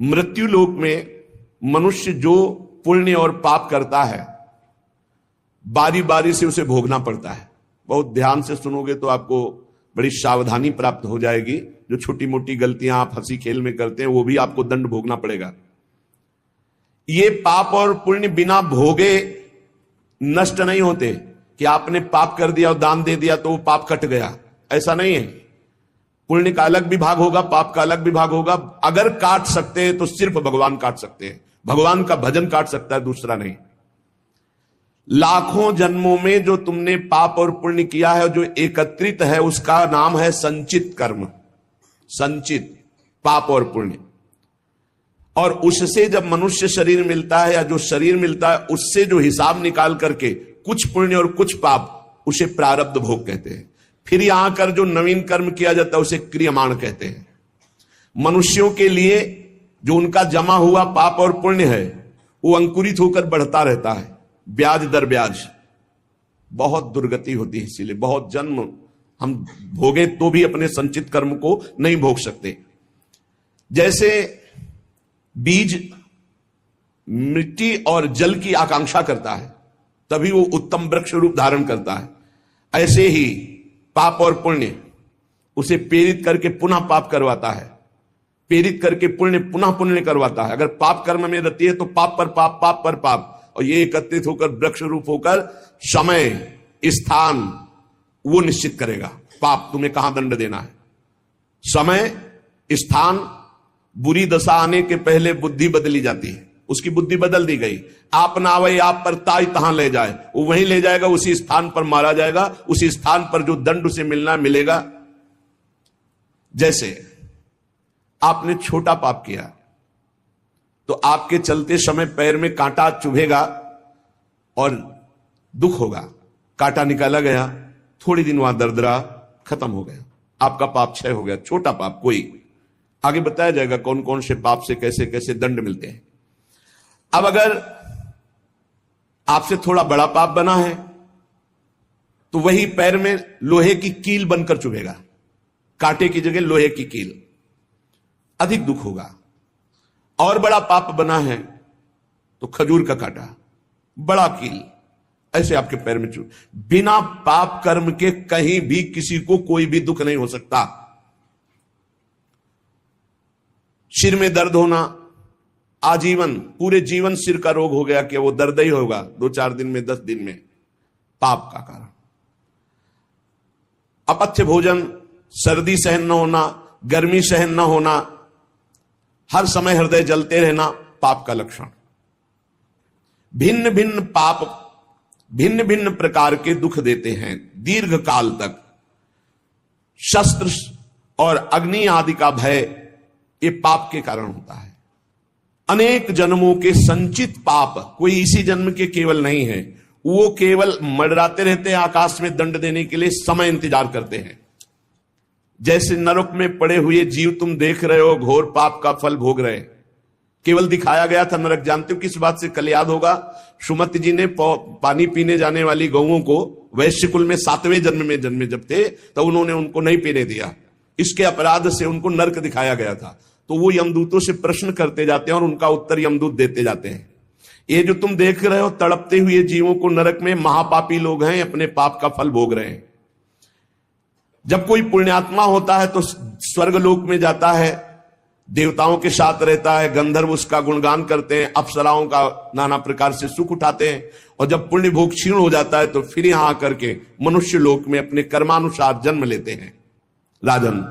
मृत्यु लोक में मनुष्य जो पुण्य और पाप करता है बारी बारी से उसे भोगना पड़ता है। बहुत ध्यान से सुनोगे तो आपको बड़ी सावधानी प्राप्त हो जाएगी। जो छोटी मोटी गलतियां आप हंसी खेल में करते हैं वो भी आपको दंड भोगना पड़ेगा। ये पाप और पुण्य बिना भोगे नष्ट नहीं होते कि आपने पाप कर दिया और दान दे दिया तो वो पाप कट गया, ऐसा नहीं है। पुण्य का अलग विभाग होगा, पाप का अलग विभाग होगा। अगर काट सकते हैं तो सिर्फ भगवान काट सकते हैं। भगवान का भजन काट सकता है, दूसरा नहीं। लाखों जन्मों में जो तुमने पाप और पुण्य किया है, जो एकत्रित है, उसका नाम है संचित कर्म। संचित पाप और पुण्य। और उससे जब मनुष्य शरीर मिलता है या जो शरीर मिलता है, उससे जो हिसाब निकाल करके कुछ पुण्य और कुछ पाप, उसे प्रारब्ध भोग कहते हैं। फिर यहां कर जो नवीन कर्म किया जाता है उसे क्रियमाण कहते हैं। मनुष्यों के लिए जो उनका जमा हुआ पाप और पुण्य है वो अंकुरित होकर बढ़ता रहता है, ब्याज दर ब्याज। बहुत दुर्गति होती है, इसीलिए बहुत जन्म हम भोगे तो भी अपने संचित कर्म को नहीं भोग सकते। जैसे बीज मिट्टी और जल की आकांक्षा करता है तभी वो उत्तम वृक्ष रूप धारण करता है, ऐसे ही पाप और पुण्य उसे प्रेरित करके पुनः पाप करवाता है, प्रेरित करके पुण्य पुनः पुण्य करवाता है। अगर पाप कर्म में रहती है तो पाप पर पाप, पाप पर पाप, और ये एकत्रित होकर वृक्ष रूप होकर समय स्थान वो निश्चित करेगा। पाप तुम्हें कहां दंड देना है, समय स्थान। बुरी दशा आने के पहले बुद्धि बदली जाती है, उसकी बुद्धि बदल दी गई। आप ना आवे आप पर ताई तहां ले जाए, वो वहीं ले जाएगा, उसी स्थान पर मारा जाएगा, उसी स्थान पर जो दंड उसे मिलना मिलेगा। जैसे आपने छोटा पाप किया तो आपके चलते समय पैर में कांटा चुभेगा और दुख होगा। कांटा निकाला गया, थोड़ी दिन वहां दर्द रहा, खत्म हो गया, आपका पाप क्षय हो गया। छोटा पाप कोई, आगे बताया जाएगा कौन कौन से पाप से कैसे कैसे दंड मिलते हैं। अब अगर आपसे थोड़ा बड़ा पाप बना है तो वही पैर में लोहे की कील बनकर चुभेगा, कांटे की जगह लोहे की कील, अधिक दुख होगा। और बड़ा पाप बना है तो खजूर का कांटा, बड़ा कील, ऐसे आपके पैर में चुभ। बिना पाप कर्म के कहीं भी किसी को कोई भी दुख नहीं हो सकता। सिर में दर्द होना, आजीवन पूरे जीवन सिर का रोग हो गया कि वो दर्द ही होगा 2-4 दिन में, 10 दिन में, पाप का कारण। अपथ्य भोजन, सर्दी सहन न होना, गर्मी सहन न होना, हर समय हृदय जलते रहना, पाप का लक्षण। भिन्न भिन्न पाप भिन्न भिन्न प्रकार के दुख देते हैं दीर्घ काल तक। शस्त्र और अग्नि आदि का भय ये पाप के कारण होता है। अनेक जन्मों के संचित पाप, कोई इसी जन्म के केवल नहीं है, वो केवल मंडराते रहते हैं आकाश में दंड देने के लिए, समय इंतजार करते हैं। जैसे नरक में पड़े हुए जीव तुम देख रहे हो, घोर पाप का फल भोग रहे, केवल दिखाया गया था नरक। जानते हो किस बात से? कल याद होगा सुमति जी ने पानी पीने जाने वाली गौओं को वैश्य कुल में 7वें जन्म में जन्मे जब थे तो उन्होंने उनको नहीं पीने दिया, इसके अपराध से उनको नरक दिखाया गया था। तो वो यमदूतों से प्रश्न करते जाते हैं और उनका उत्तर यमदूत देते जाते हैं। ये जो तुम देख रहे हो तड़पते हुए जीवों को नरक में, महापापी लोग हैं, अपने पाप का फल भोग रहे हैं। जब कोई पुण्यात्मा होता है तो स्वर्गलोक में जाता है, देवताओं के साथ रहता है, गंधर्व उसका गुणगान करते हैं, अप्सराओं का नाना प्रकार से सुख उठाते हैं। और जब पुण्य भोग क्षीण हो जाता है तो फिर यहां आकर के मनुष्य लोक में अपने कर्मानुसार जन्म लेते हैं। राजन,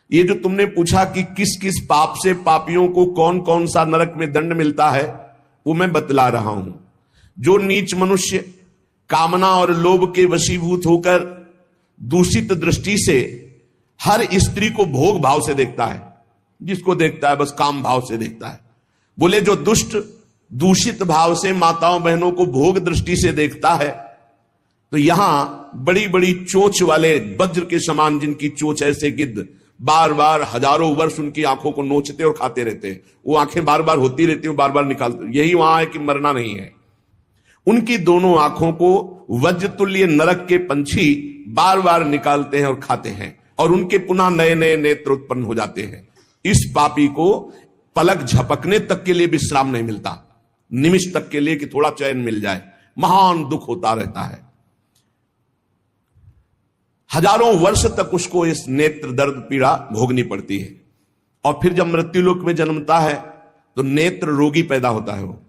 ये जो तुमने पूछा कि किस किस पाप से पापियों को कौन कौन सा नरक में दंड मिलता है, वो मैं बतला रहा हूं। जो नीच मनुष्य कामना और लोभ के वशीभूत होकर दूषित दृष्टि से हर स्त्री को भोग भाव से देखता है, जिसको देखता है बस काम भाव से देखता है। बोले जो दुष्ट दूषित भाव से माताओं बहनों को भोग दृष्टि से देखता है, तो यहां बड़ी बड़ी चोंच वाले वज्र के समान जिनकी चोंच ऐसे गिद्ध बार बार हजारों वर्ष उनकी आंखों को नोचते और खाते रहते हैं, वो आंखें बार बार होती रहती हैं, बार बार निकालते, यही वहां है कि मरना नहीं है। उनकी दोनों आंखों को वज्र तुल्य नरक के पंछी बार बार निकालते हैं और खाते हैं, और उनके पुनः नए नए नेत्र उत्पन्न हो जाते हैं। इस पापी को पलक झपकने तक के लिए विश्राम नहीं मिलता, निमिष तक के लिए कि थोड़ा चैन मिल जाए, महान दुख होता रहता है। हजारों वर्ष तक उसको इस नेत्र दर्द पीड़ा भोगनी पड़ती है। और फिर जब मृत्युलोक में जन्मता है तो नेत्र रोगी पैदा होता है। वो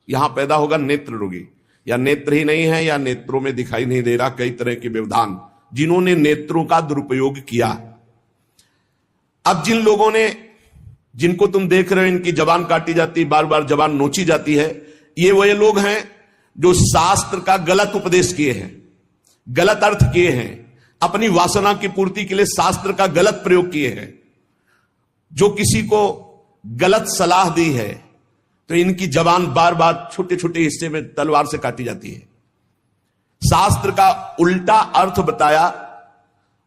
यहां पैदा होगा नेत्र रोगी, या नेत्र ही नहीं है या नेत्रों में दिखाई नहीं दे रहा, कई तरह के व्यवधान जिन्होंने नेत्रों का दुरुपयोग किया। अब जिन लोगों ने, जिनको तुम देख रहे हो इनकी जबान काटी जाती, बार बार जबान नोची जाती है, ये वही लोग हैं जो शास्त्र का गलत उपदेश किए हैं, गलत अर्थ किए हैं, अपनी वासना की पूर्ति के लिए शास्त्र का गलत प्रयोग किए हैं, जो किसी को गलत सलाह दी है तो इनकी जबान बार बार छोटे छोटे हिस्से में तलवार से काटी जाती है। शास्त्र का उल्टा अर्थ बताया,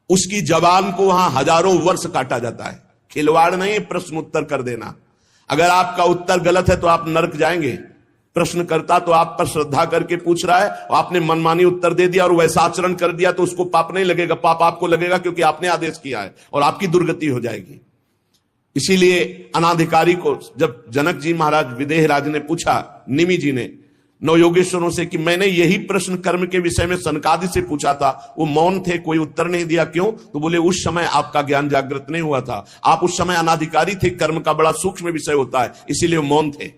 उसकी जबान को वहां हजारों वर्ष काटा जाता है। खिलवाड़ नहीं, प्रश्न उत्तर कर देना। अगर आपका उत्तर गलत है तो आप नरक जाएंगे। प्रश्न करता तो आप पर श्रद्धा करके पूछ रहा है और आपने मनमानी उत्तर दे दिया और वैसा आचरण कर दिया तो उसको पाप नहीं लगेगा, पाप आपको लगेगा क्योंकि आपने आदेश किया है और आपकी दुर्गति हो जाएगी। इसीलिए अनाधिकारी को जब जनक जी महाराज विदेह राज ने पूछा, निमि जी ने नवयोगेश्वरों से कि मैंने यही प्रश्न कर्म के विषय में सनकादि से पूछा था, वो मौन थे, कोई उत्तर नहीं दिया, क्यों? तो बोले उस समय आपका ज्ञान जागृत नहीं हुआ था, आप उस समय अनाधिकारी थे, कर्म का बड़ा सूक्ष्म विषय होता है, इसीलिए वो मौन थे।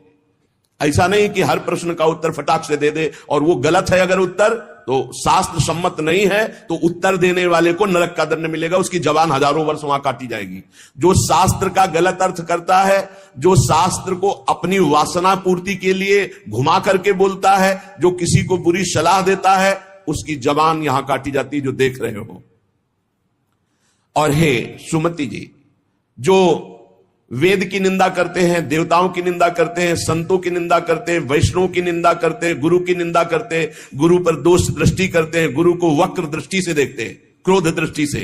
ऐसा नहीं कि हर प्रश्न का उत्तर फटाक से दे दे, और वो गलत है अगर उत्तर तो शास्त्र सम्मत नहीं है तो उत्तर देने वाले को नरक का दंड मिलेगा, उसकी जबान हजारों वर्ष वहां काटी जाएगी। जो शास्त्र का गलत अर्थ करता है, जो शास्त्र को अपनी वासना पूर्ति के लिए घुमा करके बोलता है, जो किसी को बुरी सलाह देता है, उसकी जबान यहां काटी जाती है, जो देख रहे हो। और हे सुमति जी, जो वेद की निंदा करते हैं, देवताओं की निंदा करते हैं, संतों की निंदा करते हैं, वैष्णव की निंदा करते हैं, गुरु की निंदा करते हैं, गुरु पर दोष दृष्टि करते हैं, गुरु को वक्र दृष्टि से देखते हैं, क्रोध दृष्टि से,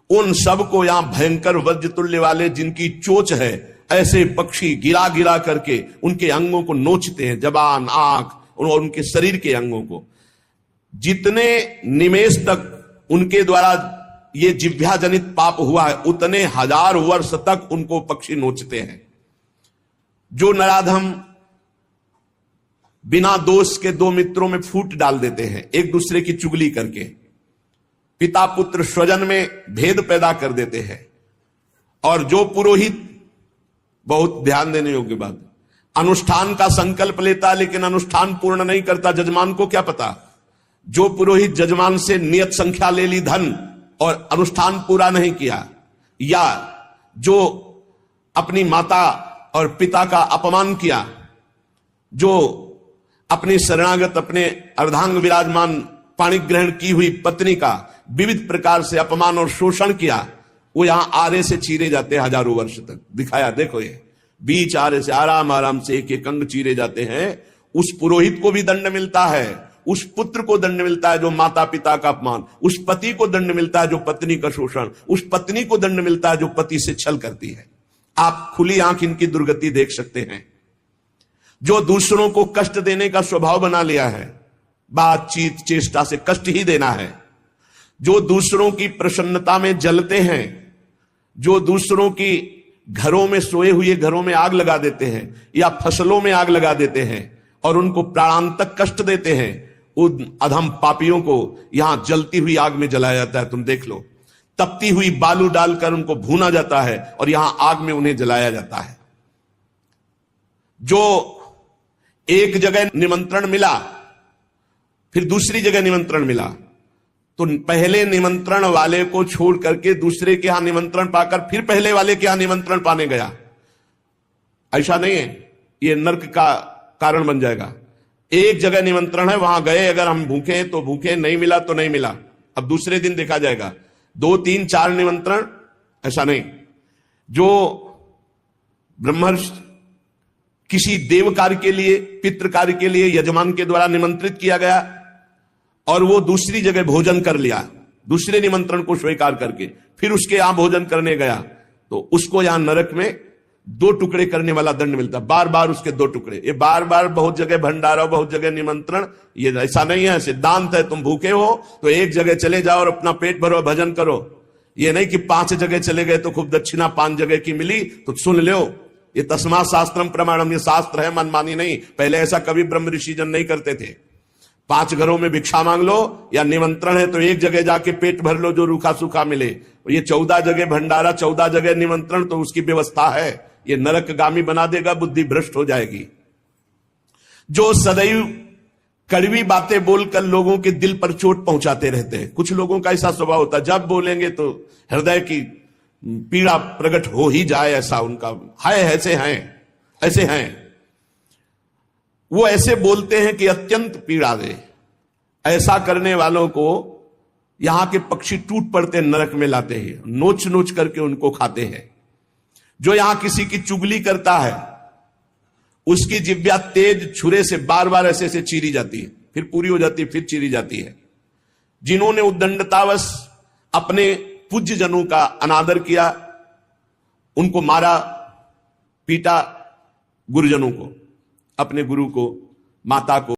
उन सब को यहां भयंकर वज्र तुल्य वाले जिनकी चोंच है, ऐसे पक्षी गिरा गिरा करके उनके अंगों को नोचते हैं, जबान, आंख और उनके शरीर के अंगों को। जितने निमेष तक उनके द्वारा ये जिह्वा जनित पाप हुआ है, उतने हजार वर्ष तक उनको पक्षी नोचते हैं। जो नराधम बिना दोष के दो मित्रों में फूट डाल देते हैं, एक दूसरे की चुगली करके, पिता पुत्र स्वजन में भेद पैदा कर देते हैं। और जो पुरोहित, बहुत ध्यान देने योग्य बात, अनुष्ठान का संकल्प लेता लेकिन अनुष्ठान पूर्ण नहीं करता, जजमान को क्या पता? जो पुरोहित जजमान से नियत संख्या ले ली धन और अनुष्ठान पूरा नहीं किया, या जो अपनी माता और पिता का अपमान किया, जो अपनी शरणागत, अपने अर्धांग विराजमान पाणी ग्रहण की हुई पत्नी का विविध प्रकार से अपमान और शोषण किया, वो यहां आरे से चीरे जाते हैं हजारों वर्ष तक। दिखाया, देखो ये बीच आरे से आराम आराम से एक एक अंग चीरे जाते हैं। उस पुरोहित को भी दंड मिलता है, उस पुत्र को दंड मिलता है जो माता पिता का अपमान, उस पति को दंड मिलता है जो पत्नी का शोषण, उस पत्नी को दंड मिलता है जो पति से छल करती है। आप खुली आंख इनकी दुर्गति देख सकते हैं। जो दूसरों को कष्ट देने का स्वभाव बना लिया है, बातचीत चेष्टा से कष्ट ही देना है, जो दूसरों की प्रसन्नता में जलते हैं, जो दूसरों की घरों में, सोए हुए घरों में आग लगा देते हैं या फसलों में आग लगा देते हैं और उनको प्राणांतक कष्ट देते हैं, उन अधम पापियों को यहां जलती हुई आग में जलाया जाता है। तुम देख लो, तपती हुई बालू डालकर उनको भूना जाता है और यहां आग में उन्हें जलाया जाता है। जो एक जगह निमंत्रण मिला, फिर दूसरी जगह निमंत्रण मिला, तो पहले निमंत्रण वाले को छोड़ करके दूसरे के यहां निमंत्रण पाकर फिर पहले वाले के यहां निमंत्रण पाने गया। ऐसा नहीं है, यह नर्क का कारण बन जाएगा। एक जगह निमंत्रण है, वहां गए, अगर हम भूखे हैं तो भूखे, नहीं मिला तो नहीं मिला, अब दूसरे दिन देखा जाएगा। 2 3 4 निमंत्रण, ऐसा नहीं। जो ब्रह्मर्षि किसी देव कार्य के लिए, पितृ कार्य के लिए यजमान के द्वारा निमंत्रित किया गया और वो दूसरी जगह भोजन कर लिया, दूसरे निमंत्रण को स्वीकार करके फिर उसके यहां भोजन करने गया, तो उसको यहां नरक में 2 टुकड़े करने वाला दंड मिलता, बार बार उसके 2 टुकड़े। ये बार बार बहुत जगह भंडारा, बहुत जगह निमंत्रण, ये ऐसा नहीं है। सिद्धांत है, तुम भूखे हो तो एक जगह चले जाओ और अपना पेट भरो, भजन करो। ये नहीं कि 5 जगह चले गए तो खूब दक्षिणा 5 जगह की मिली तो सुन लो, ये तस्मा शास्त्रम प्रमाणम, ये शास्त्र है, मनमानी नहीं। पहले ऐसा कभी ब्रह्म ऋषि जन नहीं करते थे। 5 घरों में भिक्षा मांग लो या निमंत्रण है तो एक जगह जाके पेट भर लो जो रूखा सूखा मिले। ये 14 जगह भंडारा, 14 जगह निमंत्रण, तो उसकी व्यवस्था है। ये नरकगामी बना देगा, बुद्धि भ्रष्ट हो जाएगी। जो सदैव कड़वी बातें बोलकर लोगों के दिल पर चोट पहुंचाते रहते हैं। कुछ लोगों का ऐसा स्वभाव होता है, जब बोलेंगे तो हृदय की पीड़ा प्रकट हो ही जाए, ऐसा उनका है। ऐसे हैं वो ऐसे बोलते हैं कि अत्यंत पीड़ा दे। ऐसा करने वालों को यहां के पक्षी टूट पड़ते नरक में लाते हैं, नोच नोच करके उनको खाते हैं। जो यहां किसी की चुगली करता है उसकी जिह्वा तेज छुरे से बार बार ऐसे ऐसे चीरी जाती है, फिर पूरी हो जाती है, फिर चीरी जाती है। जिन्होंने उद्दंडतावश अपने पूज्य जनों का अनादर किया, उनको मारा पीटा, गुरुजनों को, अपने गुरु को, माता को,